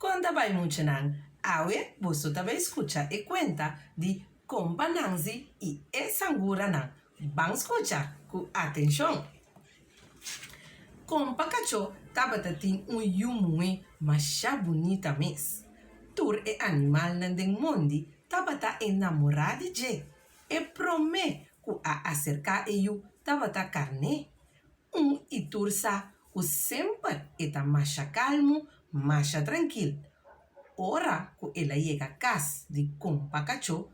Quando vai munchenan, awe você também escuta e conta de compa Nanzi e sangura nan. Vamos escutar com atenção. Compa Cacho tabata tem yumue macha bonita mes. Tur e animal nan den mondi tabata enamorado de. E promete que a acercar eu tabata carne. Itursa o sempre eta macha calmo, macha tranquilo. Ora que ela chega a casa de compa Cacho,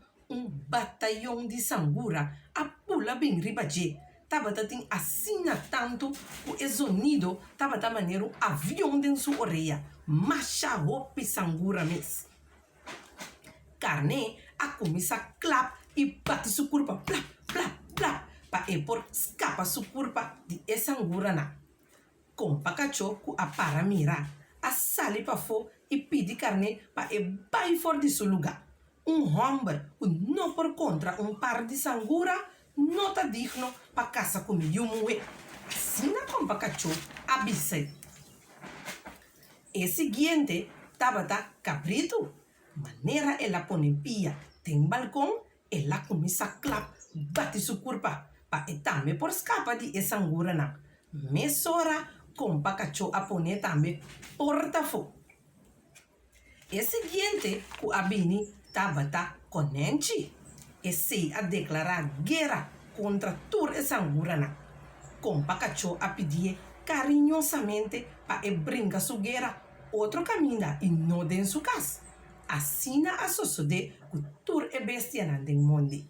batalhão de sangura a pula bem ribaje. Tabata tem assina tanto que o sonido tabata maneiro avião dentro sua orelha. Macha roupa sangura mes. Carne a começa a clap e bate sua curva. Plap, plap, plap. Pa e por escapa sua curva de sangura na. Compa Cacho que a para mirar. A sali pa fo e pede carne pa e vai fora de seu lugar. Homem, não por contra par de sangura, não tá digno pa casa comigo muito. Assim na Compa Cacho abisei. E seguinte, tabata cabrito. Maneira ela põe pia, tem balcão, ela começa a clap, bate sua curva, pa e também por escapa de sangura na. Mesora, Compa Cacho a põe também porta-fogo. E seguinte, o abini tabata conente. E sei a declarar guerra contra toda essa sangurana. Compa Cacho a pedir carinhosamente para e brincar sua guerra outro caminho e não dentro sua casa. Assim a suceder que toda e bestia não tem mundo.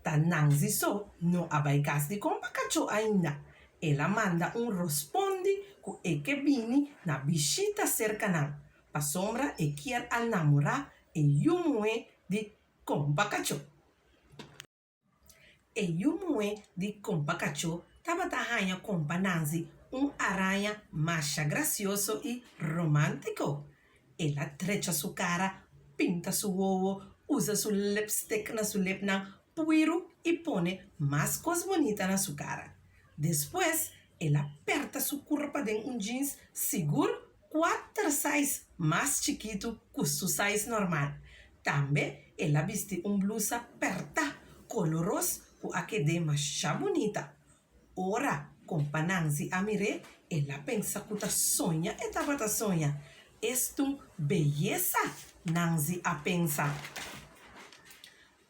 Ta Nanzi só não abai casa de Compa Cacho ainda. Ela manda responde que vini na bichita cerca não. Pa sombra e quer a namorar e yumue de Compa Cacho. E yumue de Compa Cacho tabata hanha Compa Nanzi aranha macha gracioso e romântico. Ela trecha sua cara, pinta seu ovo, usa seu lipstick na sua lip puiro e põe mais coisas bonitas na sua cara. Depois, ela aperta sua curva em jeans seguro 4 sizes mais chiquito que seu size normal. Também, ela veste blusa aperta, colorosa, que é mais bonita. Ora, Compa Nanzi a mire, ela pensa que tá sonha e tabata sonha. Esto beleza, Nanzi a pensa.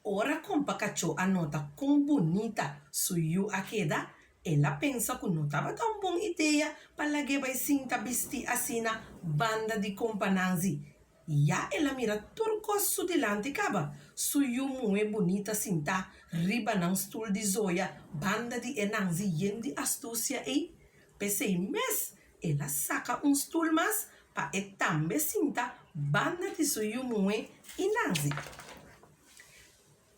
Ora, Compa Cacho anota quão bonita suiu a queda. Ela pensa que não estava tão boa ideia para que vai sinta vestir assim na banda de Compa Nanzi. Já ela mira turcoso delante caba. Suiu muito bonita sinta riba nang stool de zoia. Banda de Nanzi yen de astúcia e pensei mes. Ela saca stool mais para também sinta banda de suiu muito e Nanzi.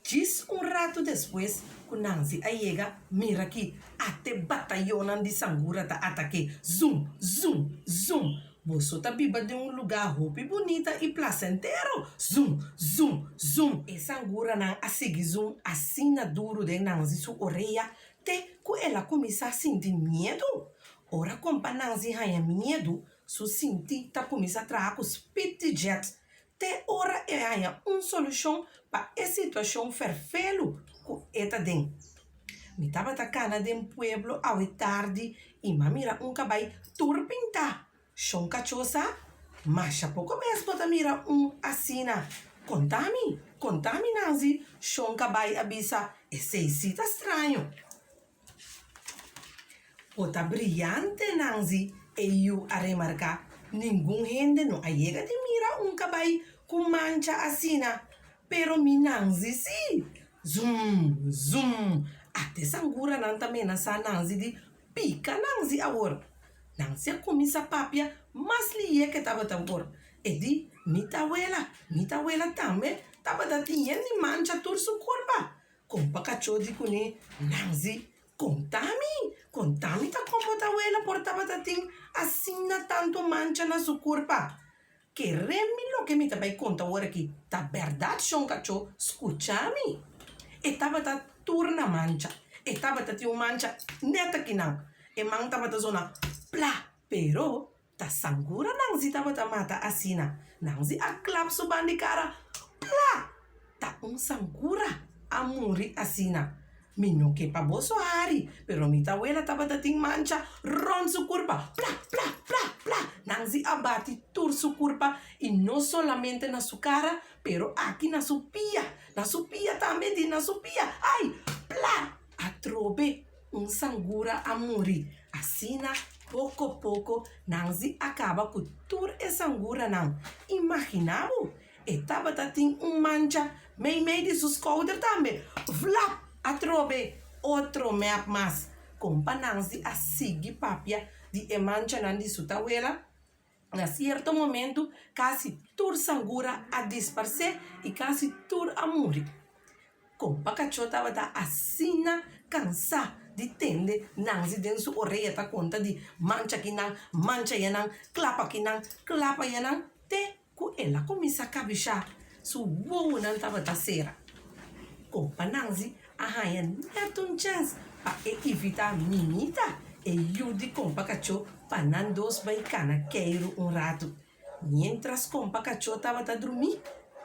Diz rato depois que Nanzi a chega, mira aqui, até batalhão de sangura tá ataque. Zoom, zoom, zoom. Você tá biba de lugar roupa bonita e placentero. Zoom, zoom, zoom. E sangura não a seguir zoom, assim na duro de Nanzi sua orelha, até que ela começa a sentir medo. Ora, Compa Nanzi ganha medo, sua sentir tá começa a trazer com speed jet. Te ora e há solução para a situação ferfelo que está dentro. Me estava atacando de pueblo ao tarde e mira cabai turpinta. Chão cachosa, mas a pouco mesmo tá mira assina. Contami Nanzi, chão cabai abisa e sei se tá estranho. Ota brilhante Nanzi e eu a remarcar. Ninguém gente não chega de mira cabai com mancha assina. Pero mi Nanzi sim. Zoom, zoom. Até sangura não também nessa Nanzi de pica Nanzi agora. Nanzi a começa a papia, mas lhe que estava tambor. E di, mita abuela também, estava da tinha de mancha tur su corba. Compa Cacho de cune, Nanzi, contami tá compa ta abuela por tava da tin, assina tanto mancha na su corba. Que remilo que me também conta agora aqui, tá verdade, Chão Cacho, escutami. E tava da turna mancha, e tava da tia mancha neta que não. E man tava da zona plá, pero Ta sangura nangzi tava ta mata asina. Nangzi a klap suban di cara. Pla! Ta sangura a muri asina. Minho que pa boso hari. Pero mita wela tava ta ting mancha. Ron su curpa. Pla, pla, pla, pla. Nangzi abati tur su curpa. Y no solamente na su cara. Pero aquí na su pia. Na su pia también di na su pia. Ay! Pla! Atrobe sangura a muri. Asina, pouco a pouco, nangzi acaba com tur e sangura não. Imaginavo? E tava tating mancha, meio de sus couders também. Vlap! Atrobe, outro map mas. Compa nangzi a sigi papia de e mancha nan di sutawela. Na certo momento, quase tur sangura a disparcer e quase tur a muri. Compa cachorro tava da assina cansa de tende nangzi den su orelha ta conta de mancha que não mancha yanang clapa que não clapa yanang te ku ela começa a cabichar su voo não tava da cera. Compa nangzi arranha net chance para evitar mimita e yudi compa cachorro para não dos baicana queiro rato. Mientras compa cachorro tava da dormir,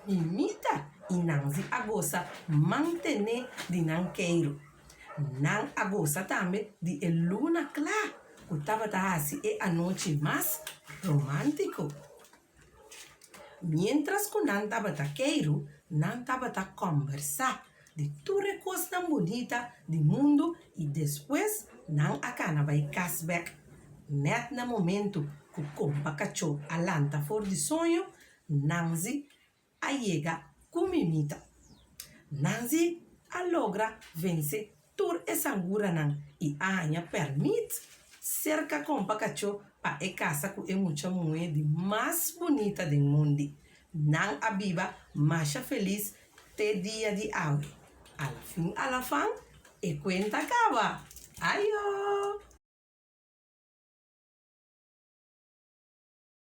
mimita e nangzi agosa mantener de não queiro. Não agosta também de luna clara, que estava assim é a noite mais romântico. Mientras que não estava queiro, não estava a conversar de tudo coisa bonita do mundo e depois não acana vai cashback. Net no momento que o compa cachorro alanta for de sonho, Nanzi a chega com mimita. Nanzi a logra vencer tur e sangura nan e anha permite cerca compa cachorro para e casa com é muita mulher de mais bonita do mundo. Nan a biba macha feliz te dia de aure. Ala fim, e conta acaba. Ayo!